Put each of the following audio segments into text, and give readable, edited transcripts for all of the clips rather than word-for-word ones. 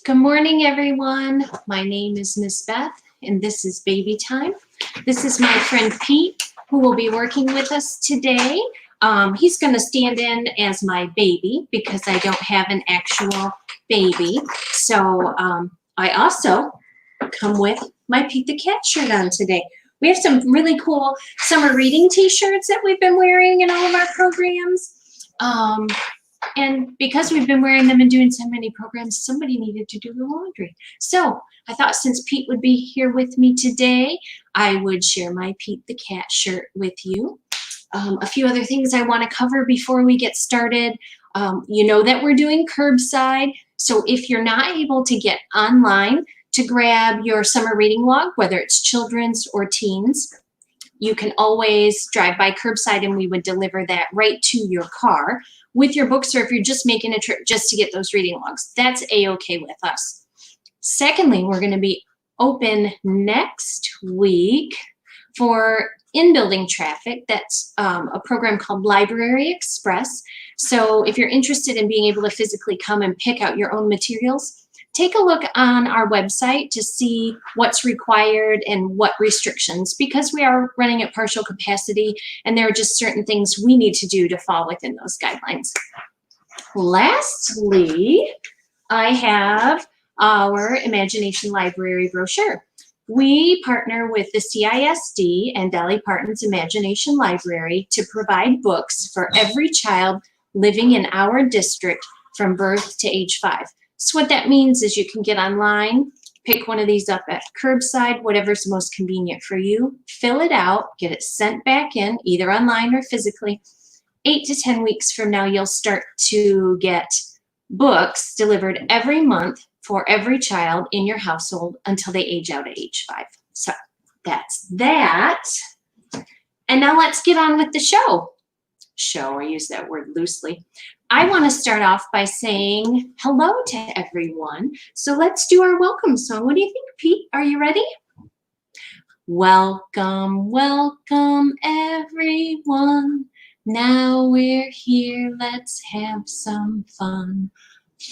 Good morning, everyone. My name is Miss Beth, and this is Babytime. This is my friend Pete, who will be working with us today. He's going to stand in as my baby because I don't have an actual baby. So I also come with my Pete the Cat shirt on today. We have some really cool summer reading t-shirts that we've been wearing in all of our programs. And because we've been wearing them and doing so many programs, somebody needed to do the laundry. So I thought since Pete would be here with me today, I would share my Pete the Cat shirt with you. A few other things I want to cover before we get started. You know that we're doing curbside. So if you're not able to get online to grab your summer reading log, whether it's children's or teens, you can always drive by curbside and we would deliver that right to your car with your books, or if you're just making a trip just to get those reading logs, that's a-okay with us. Secondly, we're going to be open next week for in-building traffic. That's a program called Library Express. So if you're interested in being able to physically come and pick out your own materials, take a look on our website to see what's required and what restrictions, because we are running at partial capacity and there are just certain things we need to do to fall within those guidelines. Lastly, I have our Imagination Library brochure. We partner with the CISD and Dolly Parton's Imagination Library to provide books for every child living in our district from birth to age 5. So what that means is you can get online, pick one of these up at curbside, whatever's most convenient for you, fill it out, get it sent back in, either online or physically. 8 to 10 weeks from now, you'll start to get books delivered every month for every child in your household until they age out at age 5. So that's that. And now let's get on with the show. I use that word loosely. I want to start off by saying hello to everyone. So let's do our welcome song. What do you think, Pete? Are you ready? Welcome, welcome, everyone. Now we're here, let's have some fun.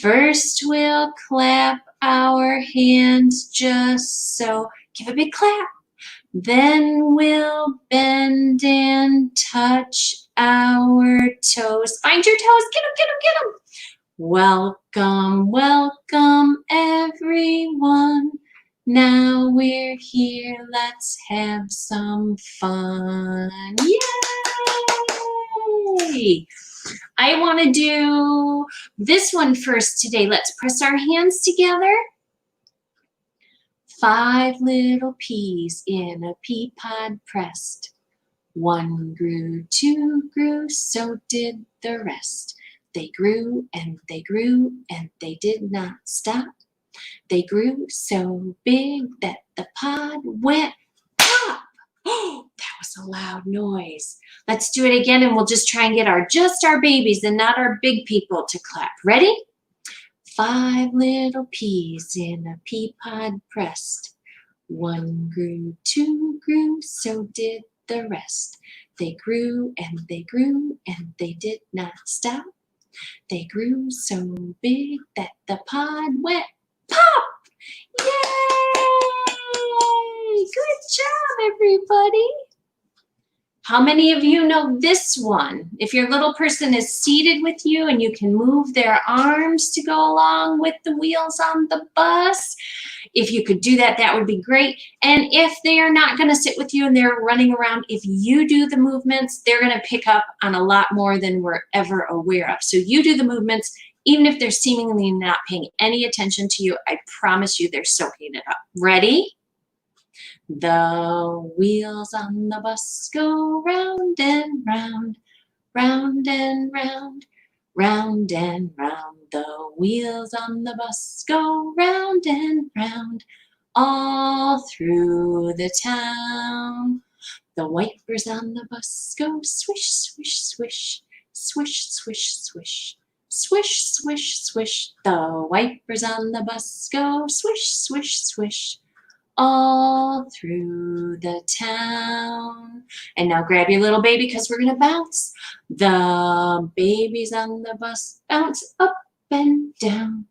First we'll clap our hands just so. Give a big clap. Then we'll bend and touch our toes. Find your toes. Get them, get them, get them. Welcome, welcome, everyone. Now we're here. Let's have some fun. Yay! I want to do this one first today. Let's press our hands together. 5 little peas in a pea pod pressed. 1 grew, 2 grew, so did the rest. They grew and they grew and they did not stop. They grew so big that the pod went pop. Oh, that was a loud noise. Let's do it again and we'll just try and get just our babies and not our big people to clap. Ready? 5 little peas in a pea pod pressed. 1 grew, 2 grew, so did the rest. They grew and they grew and they did not stop. They grew so big that the pod went pop. Yay! Good job, everybody. How many of you know this one? If your little person is seated with you and you can move their arms to go along with the wheels on the bus, if you could do that, that would be great. And if they are not going to sit with you and they're running around, if you do the movements, they're going to pick up on a lot more than we're ever aware of. So you do the movements, even if they're seemingly not paying any attention to you, I promise you they're soaking it up. Ready? The wheels on the bus go round and round, round and round, round and round. The wheels on the bus go round and round, all through the town. The wipers on the bus go swish, swish, swish, swish, swish, swish, swish, swish, swish. The wipers on the bus go swish, swish, swish, all through the town. And now grab your little baby because we're gonna bounce. The babies on the bus bounce up and down,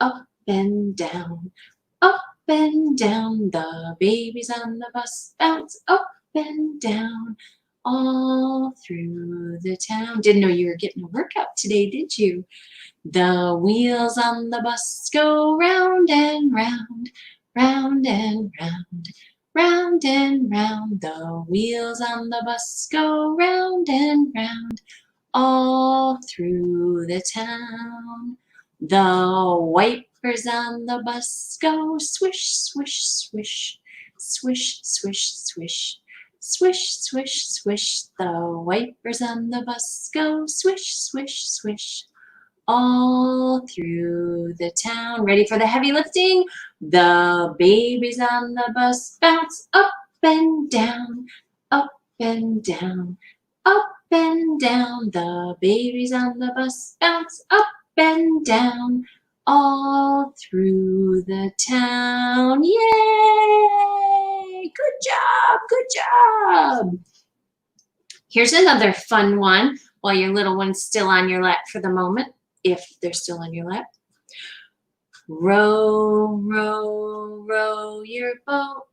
up and down, up and down. The babies on the bus bounce up and down, all through the town. Didn't know you were getting a workout today, did you? The wheels on the bus go round and round, round and round, round and round. The wheels on the bus go round and round, all through the town. The wipers on the bus go swish, swish, swish, swish, swish, swish, swish, swish, swish. The wipers on the bus go swish, swish, swish, all through the town. Ready for the heavy lifting? The babies on the bus bounce up and down, up and down, up and down. The babies on the bus bounce up and down, all through the town. Yay! Good job, good job. Here's another fun one while your little one's still on your lap for the moment, if they're still on your lap. Row, row, row your boat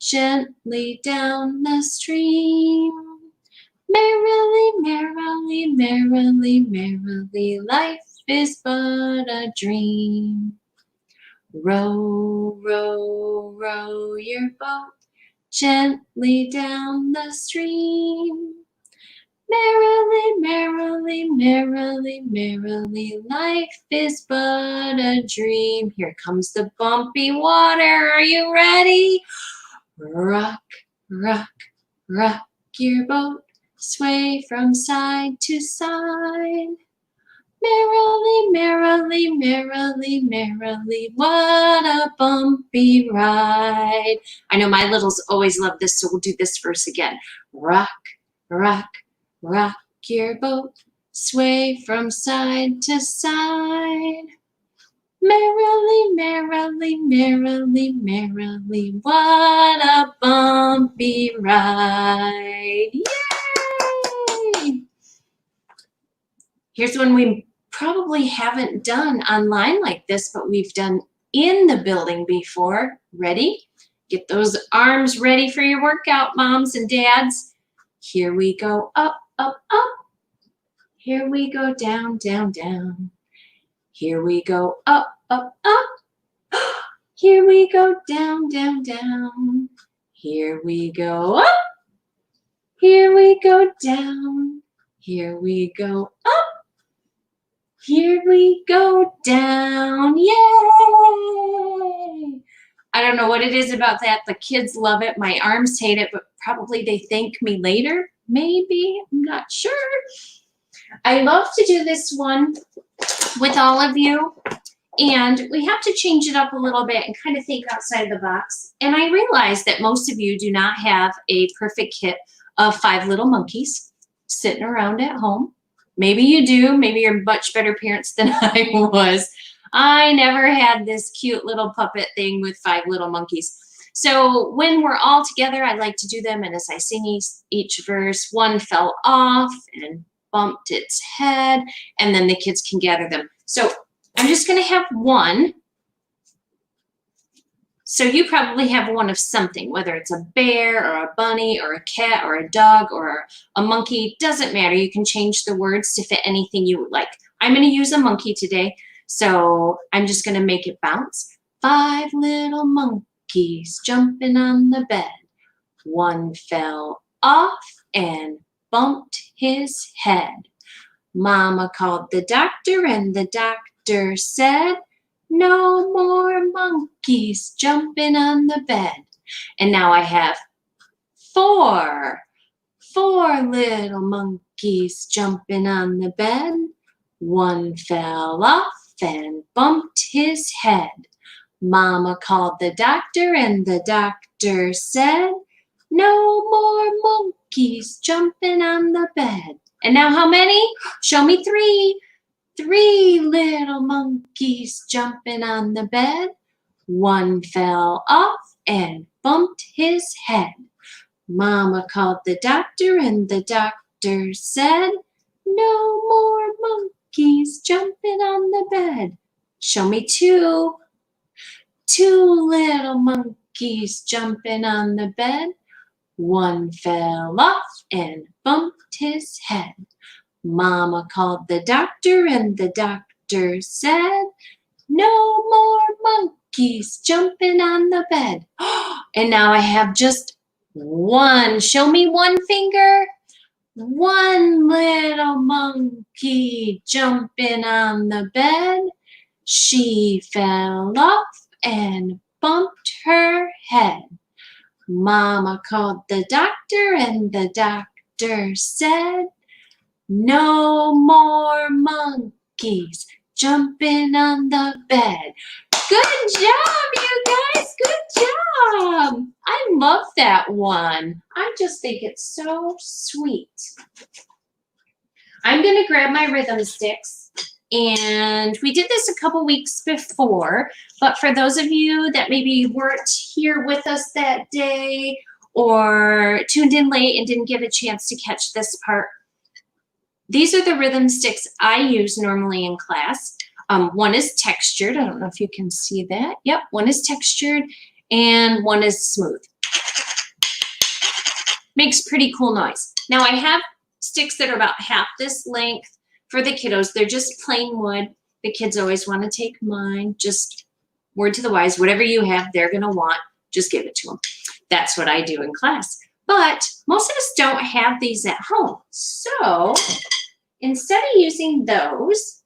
gently down the stream. Merrily, merrily, merrily, merrily, life is but a dream. Row, row, row your boat gently down the stream. Merrily, merrily, merrily, merrily, life is but a dream. Here comes the bumpy water. Are you ready? Rock, rock, rock your boat, sway from side to side. Merrily, merrily, merrily, merrily, what a bumpy ride. I know my littles always love this, so we'll do this verse again. Rock, rock, rock your boat, sway from side to side. Merrily, merrily, merrily, merrily, what a bumpy ride. Yay! Here's one we probably haven't done online like this, but we've done in the building before. Ready? Get those arms ready for your workout, moms and dads. Here we go, up, up, up. Here we go, down, down, down. Here we go, up, up, up. Here we go, down, down, down. Here we go, up. Here we go, down. Here we go, up. Here we go, down. Yay! I don't know what it is about that. The kids love it. My arms hate it, but probably they thank me later. Maybe, I'm not sure. I love to do this one with all of you, and we have to change it up a little bit and kind of think outside the box. And I realize that most of you do not have a perfect kit of 5 little monkeys sitting around at home. Maybe you do. Maybe you're much better parents than I was. I never had this cute little puppet thing with 5 little monkeys. So when we're all together, I like to do them, and as I sing each verse, one fell off and bumped its head, and then the kids can gather them. So I'm just going to have one. So you probably have one of something, whether it's a bear or a bunny or a cat or a dog or a monkey, doesn't matter. You can change the words to fit anything you would like. I'm going to use a monkey today, so I'm just going to make it bounce. 5 little monkeys jumping on the bed. One fell off and bumped his head. Mama called the doctor, and the doctor said, no more monkeys jumping on the bed. And now I have 4 little monkeys jumping on the bed. One fell off and bumped his head. Mama called the doctor, and the doctor said, no more monkeys jumping on the bed. And now how many? Show me 3. 3 little monkeys jumping on the bed. One fell off and bumped his head. Mama called the doctor, and the doctor said, no more monkeys jumping on the bed. Show me 2. Two little monkeys jumping on the bed. One fell off and bumped his head. Mama called the doctor and the doctor said, no more monkeys jumping on the bed. And now I have just one. Show me one finger. One little monkey jumping on the bed. She fell off and bumped her head. Mama called the doctor and the doctor said, no more monkeys jumping on the bed. Good job, you guys. Good job. I love that one. I just think it's so sweet. I'm going to grab my rhythm sticks. And we did this a couple weeks before, but for those of you that maybe weren't here with us that day or tuned in late and didn't get a chance to catch this part, these are the rhythm sticks I use normally in class. One is textured. I don't know if you can see that. Yep, one is textured and one is smooth. Makes pretty cool noise. Now I have sticks that are about half this length for the kiddos. They're just plain wood. The kids always want to take mine. Just word to the wise, whatever you have, they're going to want, just give it to them. That's what I do in class. But most of us don't have these at home. So instead of using those,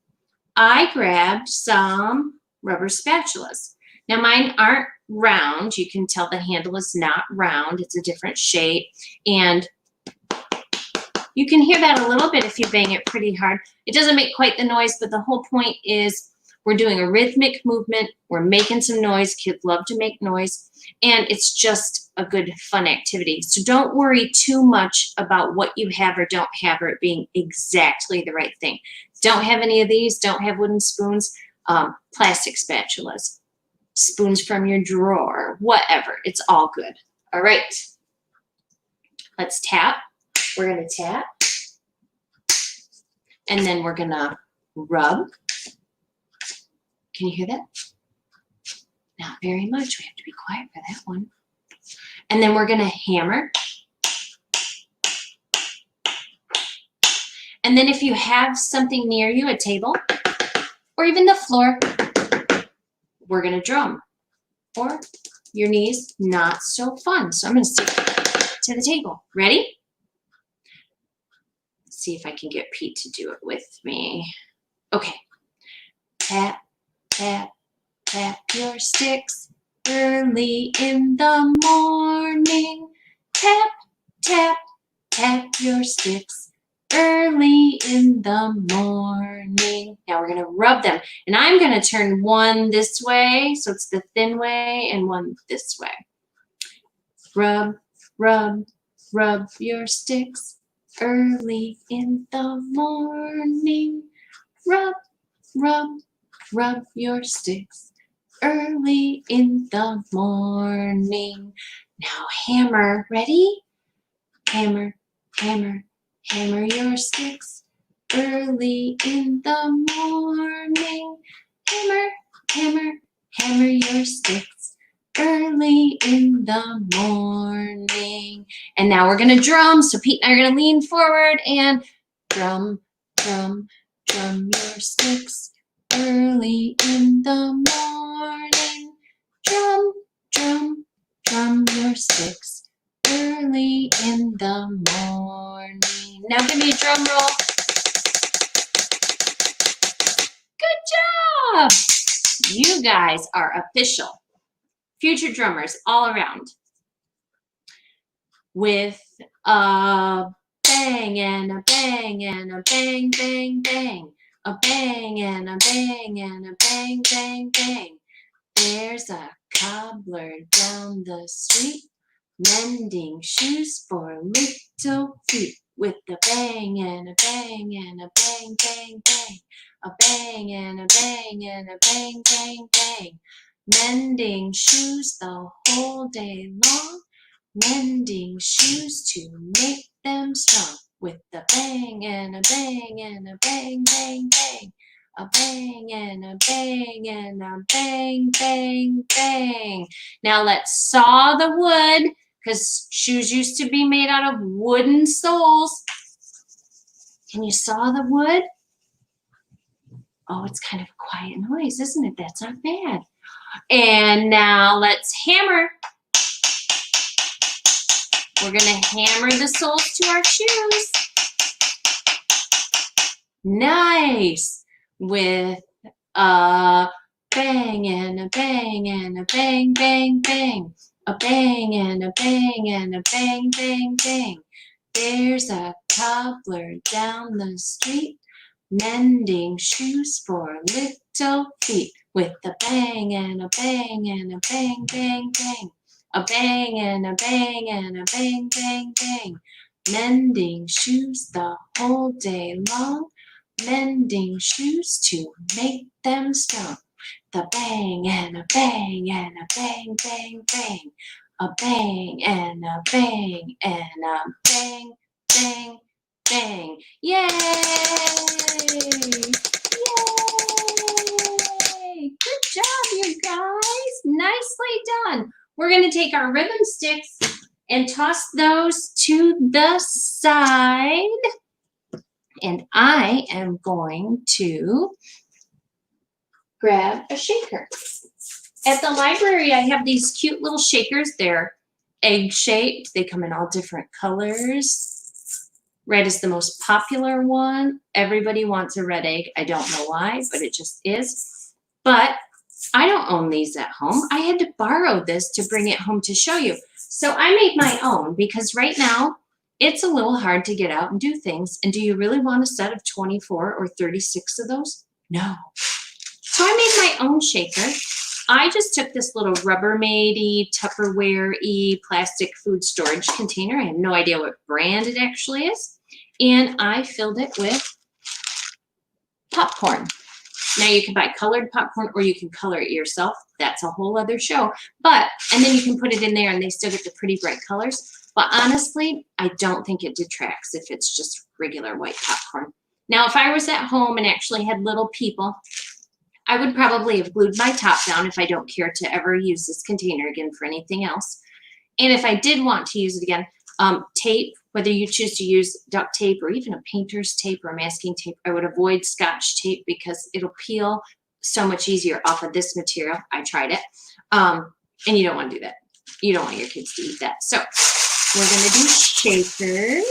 I grabbed some rubber spatulas. Now mine aren't round. You can tell the handle is not round. It's a different shape. And you can hear that a little bit if you bang it pretty hard. It doesn't make quite the noise, but the whole point is we're doing a rhythmic movement. We're making some noise. Kids love to make noise. And it's just a good, fun activity. So don't worry too much about what you have or don't have or it being exactly the right thing. Don't have any of these. Don't have wooden spoons. Plastic spatulas. Spoons from your drawer. Whatever. It's all good. All right. Let's tap. We're going to tap. And then we're going to rub. Can you hear that? Not very much. We have to be quiet for that one. And then we're going to hammer. And then if you have something near you, a table, or even the floor, we're going to drum. Or your knees, not so fun. So I'm going to stick to the table. Ready? Let's see if I can get Pete to do it with me. Okay. Tap, tap, tap your sticks early in the morning. Tap, tap, tap your sticks early in the morning. Now we're going to rub them. And I'm going to turn one this way, so it's the thin way, and one this way. Rub, rub, rub your sticks early in the morning. Rub, rub, rub your sticks early in the morning. Now hammer. Ready? Hammer, hammer, hammer your sticks early in the morning. Hammer, hammer, hammer your sticks early in the morning. And now we're going to drum. So Pete and I are going to lean forward and drum, drum, drum your sticks early in the morning. Drum, drum, drum your sticks early in the morning. Now give me a drum roll. Good job! You guys are official. Future drummers all around. With a bang and a bang and a bang, bang, bang. A bang and a bang and a bang, bang, bang. There's a cobbler down the street, mending shoes for little feet. With a bang and a bang and a bang, bang, bang. A bang and a bang and a bang, bang, bang. Mending shoes the whole day long. Mending shoes to make them strong. With a bang and a bang and a bang, bang, bang. A bang and a bang and a bang, bang, bang. Now let's saw the wood, because shoes used to be made out of wooden soles. Can you saw the wood? Oh, it's kind of a quiet noise, isn't it? That's not bad. And now let's hammer. We're gonna hammer the soles to our shoes. Nice. With a bang and a bang and a bang, bang, bang. A bang and a bang and a bang, bang, bang. There's a cobbler down the street, mending shoes for little feet. With a bang and a bang and a bang, bang, bang. A bang and a bang and a bang, bang, bang. Mending shoes the whole day long, mending shoes to make them strong. The bang and a bang and a bang, bang, bang. A bang and a bang and a bang, bang, bang. Yay! Yay! Good job, you guys. Nicely done. We're going to take our ribbon sticks and toss those to the side. And I am going to grab a shaker. At the library, I have these cute little shakers. They're egg-shaped. They come in all different colors. Red is the most popular one. Everybody wants a red egg. I don't know why, but it just is. But I don't own these at home. I had to borrow this to bring it home to show you. So I made my own because right now it's a little hard to get out and do things. And do you really want a set of 24 or 36 of those? No. So I made my own shaker. I just took this little Rubbermaid-y, Tupperware-y plastic food storage container. I have no idea what brand it actually is. And I filled it with popcorn. Now you can buy colored popcorn or you can color it yourself. That's a whole other show. And then you can put it in there and they still get the pretty bright colors. But honestly, I don't think it detracts if it's just regular white popcorn. Now, if I was at home and actually had little people, I would probably have glued my top down if I don't care to ever use this container again for anything else. And if I did want to use it again, tape, whether you choose to use duct tape or even a painter's tape or masking tape, I would avoid Scotch tape because it'll peel so much easier off of this material. I tried it. And you don't want to do that. You don't want your kids to eat that. So we're going to do shakers.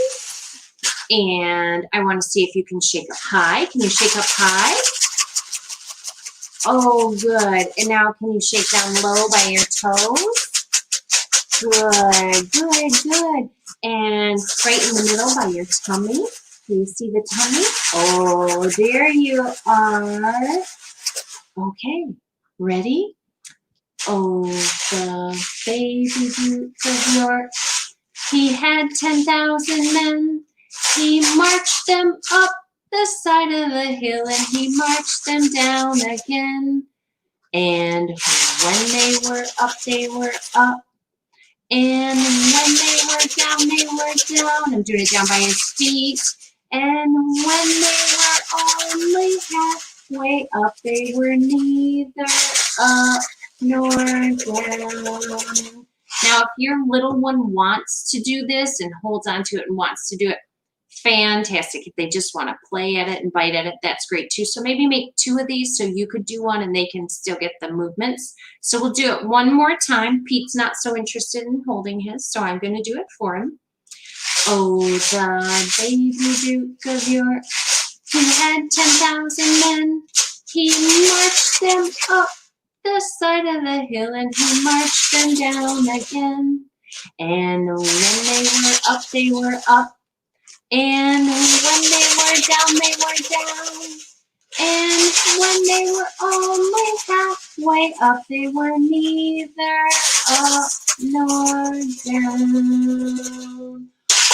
And I want to see if you can shake up high. Can you shake up high? Oh, good. And now can you shake down low by your toes? Good, good, good. And right in the middle by your tummy. Can you see the tummy? Oh, there you are. Okay, ready? Oh, the baby Duke of York, he had 10,000 men. He marched them up the side of the hill and he marched them down again. And when they were up, they were up. And when they were down, they were down. I'm doing it down by his feet. And when they were only halfway up, they were neither up nor down. Now, if your little one wants to do this and holds on to it and wants to do it, fantastic. If they just want to play at it and bite at it, that's great too. So maybe make 2 of these so you could do one and they can still get the movements. So we'll do it one more time. Pete's not so interested in holding his, so I'm going to do it for him. Oh, the baby Duke of York, he had 10,000 men. He marched them up the side of the hill and he marched them down again. And when they were up, they were up. And when they were down, they were down. And when they were only halfway up, they were neither up nor down.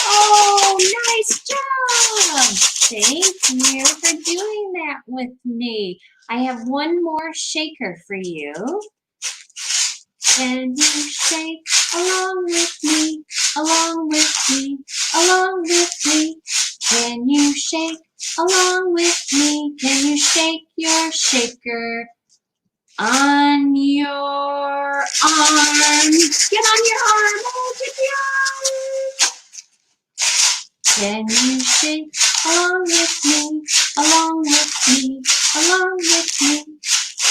Oh, nice job! Thank you for doing that with me. I have one more shaker for you. Can you shake along with me, along with me, along with me? Can you shake along with me? Can you shake your shaker on your arm. Get on your arm. Oh, get the arm. Can you shake along with me, along with me, along with me?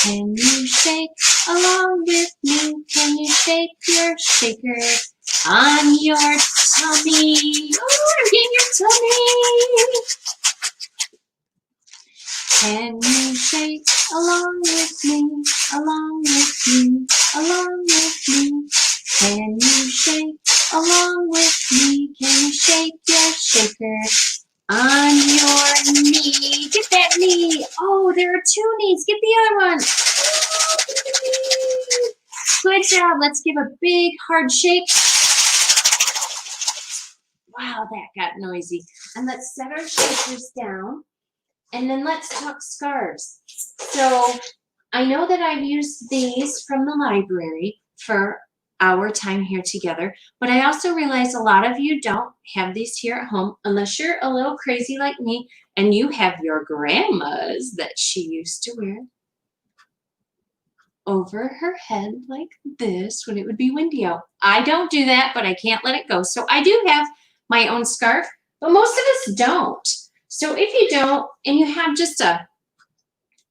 Can you shake along with me? Can you shake your shaker on your tummy? Oh, I'm getting your tummy. Can you shake along with me, along with me, along with me? Can you shake along with me? Can you shake your shaker on your knee? Get that knee. Oh, there are two knees. Get the other one. Good job. Let's give a big hard shake. Wow, that got noisy. And let's set our shakers down. And then let's talk scarves. So I know that I've used these from the library for our time here together, but I also realize a lot of you don't have these here at home unless you're a little crazy like me and you have your grandma's that she used to wear over her head like this when it would be windy out. I don't do that, but I can't let it go. So I do have my own scarf, but most of us don't. So if you don't, and you have just a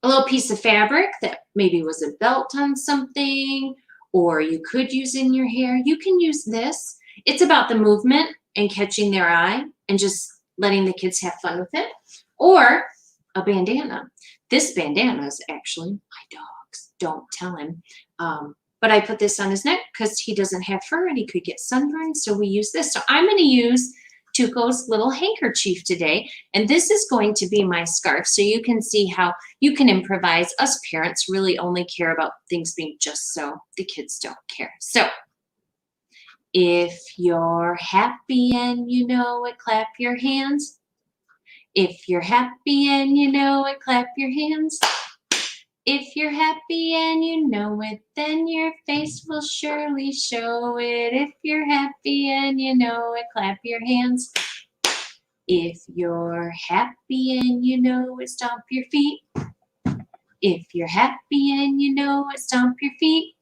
little piece of fabric that maybe was a belt on something, or you could use in your hair, you can use this. It's about the movement and catching their eye and just letting the kids have fun with it. Or a bandana. This bandana is actually my dog's. Don't tell him. But I put this on his neck because he doesn't have fur and he could get sunburned, so we use this. So I'm going to use Tuco's little handkerchief today, and this is going to be my scarf, so you can see how you can improvise. Us parents really only care about things being just so. The kids don't care. So if you're happy and you know it, clap your hands. If you're happy and you know it, clap your hands. If you're happy and you know it, then your face will surely show it. If you're happy and you know it, clap your hands. If you're happy and you know it, stomp your feet. If you're happy and you know it, stomp your feet.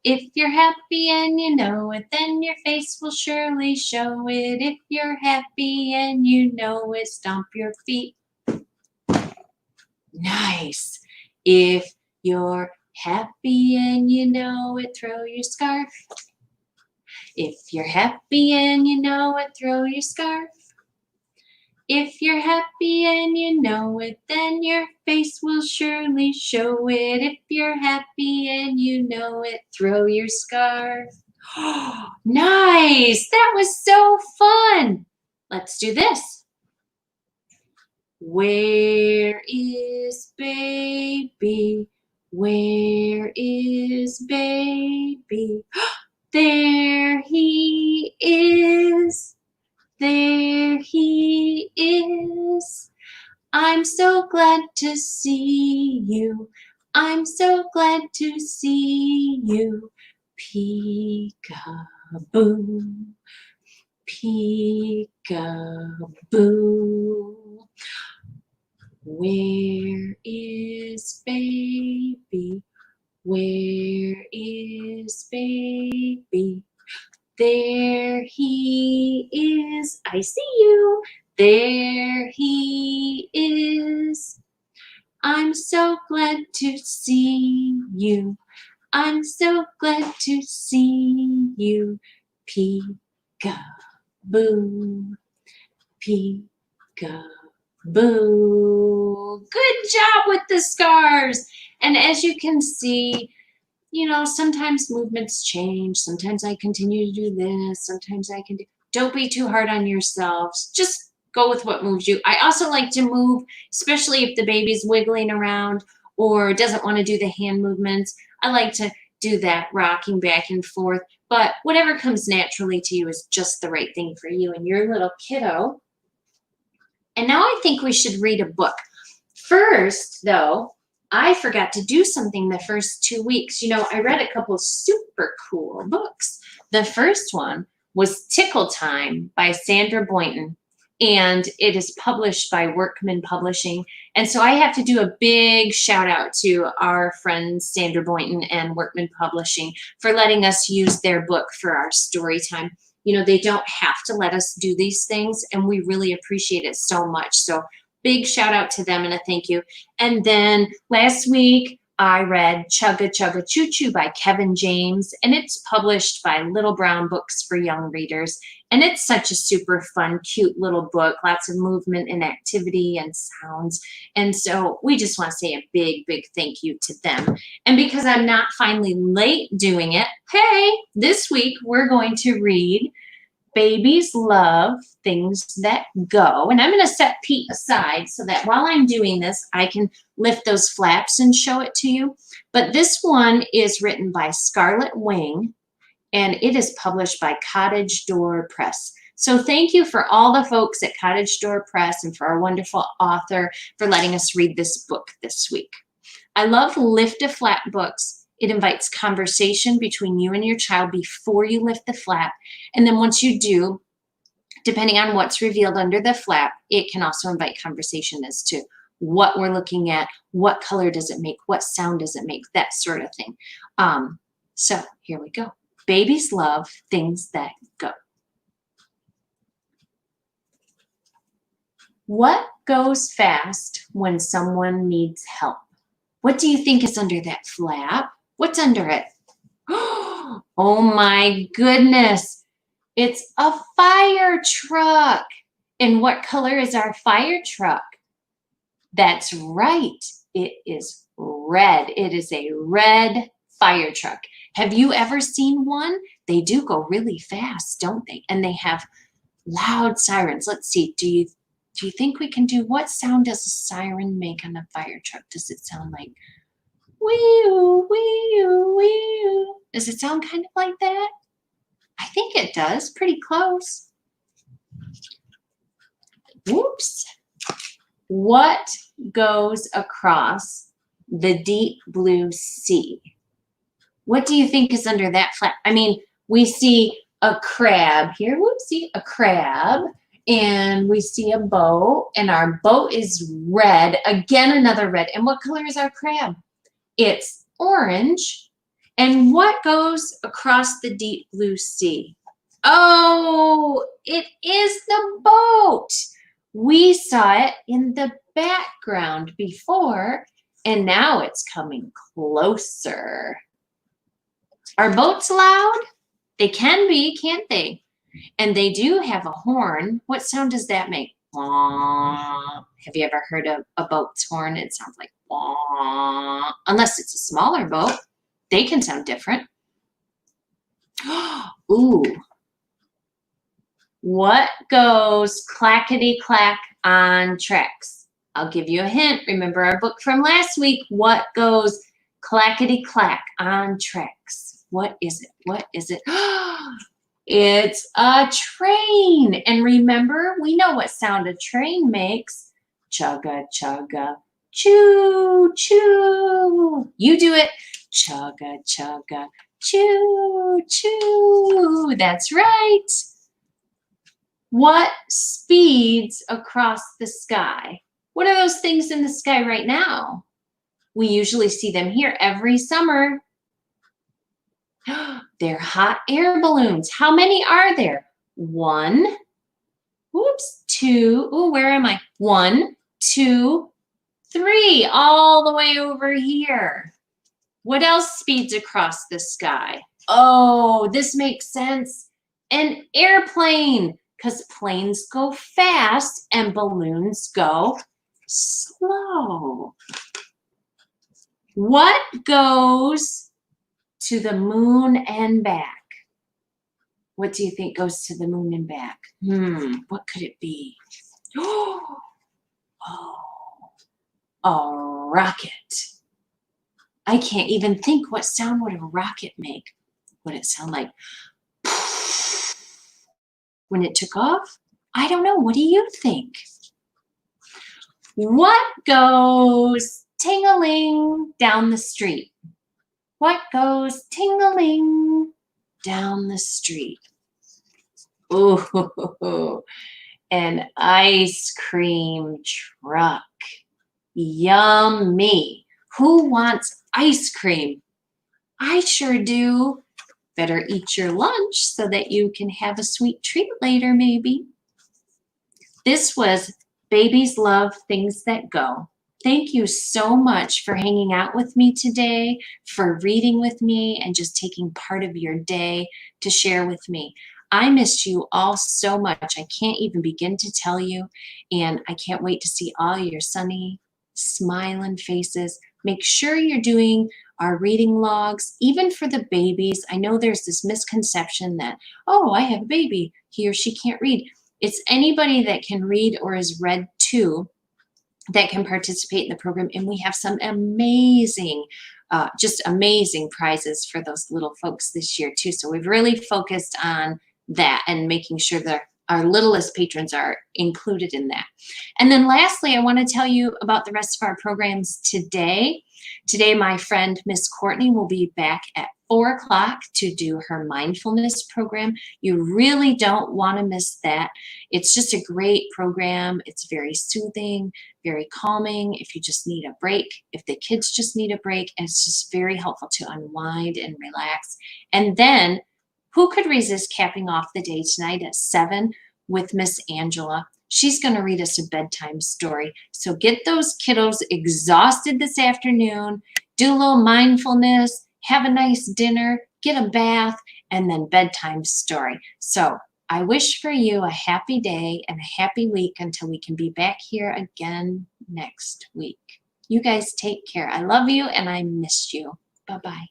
If you're happy and you know it, then your face will surely show it. If you're happy and you know it, stomp your feet. Nice. If you're happy and you know it, throw your scarf. If you're happy and you know it, throw your scarf. If you're happy and you know it, then your face will surely show it. If you're happy and you know it, throw your scarf. Oh, nice! That was so fun! Let's do this. Where is baby? Where is baby? There he is. There he is. I'm so glad to see you. I'm so glad to see you. Peek-a-boo. Peek-a-boo. Where is baby? Where is baby? There he is. I see you. There he is. I'm so glad to see you. I'm so glad to see you. Peek-a-boo. Peek-a-boo. Good job with the scarves. And as you can see, you know, sometimes movements change. Sometimes I continue to do this. Sometimes I can do. Don't be too hard on yourselves. Just go with what moves you. I also like to move, especially if the baby's wiggling around or doesn't want to do the hand movements. I like to do that rocking back and forth. But whatever comes naturally to you is just the right thing for you and your little kiddo. And now I think we should read a book. First, though, I forgot to do something the first 2 weeks. You know, I read a couple super cool books. The first one was Tickle Time by Sandra Boynton. and it is published by Workman Publishing. And so I have to do a big shout out to our friends Sandra Boynton and Workman Publishing for letting us use their book for our story time. You know, they don't have to let us do these things, and we really appreciate it so much. So big shout out to them and a thank you. And then last week, I read Chugga Chugga Choo Choo by Kevin James, and it's published by Little Brown Books for Young Readers. And it's such a super fun, cute little book, lots of movement and activity and sounds. And so we just want to say a big, big thank you to them. And because I'm not finally late doing it, hey, this week we're going to read Babies Love Things That Go. And I'm going to set Pete aside so that while I'm doing this, I can lift those flaps and show it to you. But this one is written by Scarlett Wing, and it is published by Cottage Door Press. So thank you for all the folks at Cottage Door Press and for our wonderful author for letting us read this book this week. I love lift a flap books. It invites conversation between you and your child before you lift the flap. And then once you do, depending on what's revealed under the flap, it can also invite conversation as to what we're looking at, what color does it make, what sound does it make, that sort of thing. So here we go. Babies love things that go. What goes fast when someone needs help? What do you think is under that flap? What's under it? Oh my goodness. It's a fire truck. And what color is our fire truck? That's right. It is red. It is a red fire truck. Have you ever seen one? They do go really fast, don't they? And they have loud sirens. Let's see. Do you think we can do, what sound does a siren make on a fire truck? Does it sound like wee-oo, wee-oo, wee-oo? Does it sound kind of like that? I think it does. Pretty close. Whoops. What goes across the deep blue sea? What do you think is under that flap? I mean, we see a crab here. Whoopsie, a crab. And we see a boat. And our boat is red. Again, another red. And what color is our crab? It's orange. And what goes across the deep blue sea? Oh, it is the boat. We saw it in the background before, and now it's coming closer. Are boats loud? They can be, can't they? And they do have a horn. What sound does that make? Have you ever heard a boat's horn? It sounds like unless it's a smaller boat. They can sound different. Ooh. What goes clackety-clack on tracks? I'll give you a hint. Remember our book from last week? What goes clackety-clack on tracks? What is it? What is it? It's a train. And remember, we know what sound a train makes. Chugga, chugga, choo, choo. You do it. Chugga, chugga, choo, choo. That's right. What speeds across the sky? What are those things in the sky right now? We usually see them here every summer. They're hot air balloons. How many are there? 1, whoops, 2, oh, where am I? 1, 2, 3, all the way over here. What else speeds across the sky? Oh, this makes sense. An airplane, because planes go fast and balloons go slow. What goes to the moon and back? What do you think goes to the moon and back? What could it be? Oh, a rocket. I can't even think, what sound would a rocket make? Would it sound like when it took off? I don't know. What do you think? What goes ting-a-ling down the street? What goes ting-a-ling down the street? Oh, An ice cream truck. Yummy. Who wants ice cream? I sure do. Better eat your lunch so that you can have a sweet treat later, maybe. This was Babies Love Things That Go. Thank you so much for hanging out with me today, for reading with me, and just taking part of your day to share with me. I missed you all so much. I can't even begin to tell you, and I can't wait to see all your sunny, smiling faces. Make sure you're doing our reading logs, even for the babies. I know there's this misconception that, oh, I have a baby, he or she can't read. It's anybody that can read or is read to that can participate in the program. And we have some amazing, just amazing prizes for those little folks this year too. So we've really focused on that and making sure that our littlest patrons are included in that. And then lastly, I want to tell you about the rest of our programs today. Today, my friend Miss Courtney will be back at 4 o'clock to do her mindfulness program. You really don't want to miss that. It's just a great program. It's very soothing, very calming if you just need a break, if the kids just need a break, and it's just very helpful to unwind and relax. And then who could resist capping off the day tonight at 7 with Miss Angela? She's going to read us a bedtime story. So get those kiddos exhausted this afternoon, do a little mindfulness, have a nice dinner, get a bath, and then bedtime story. So I wish for you a happy day and a happy week until we can be back here again next week. You guys take care. I love you and I missed you. Bye-bye.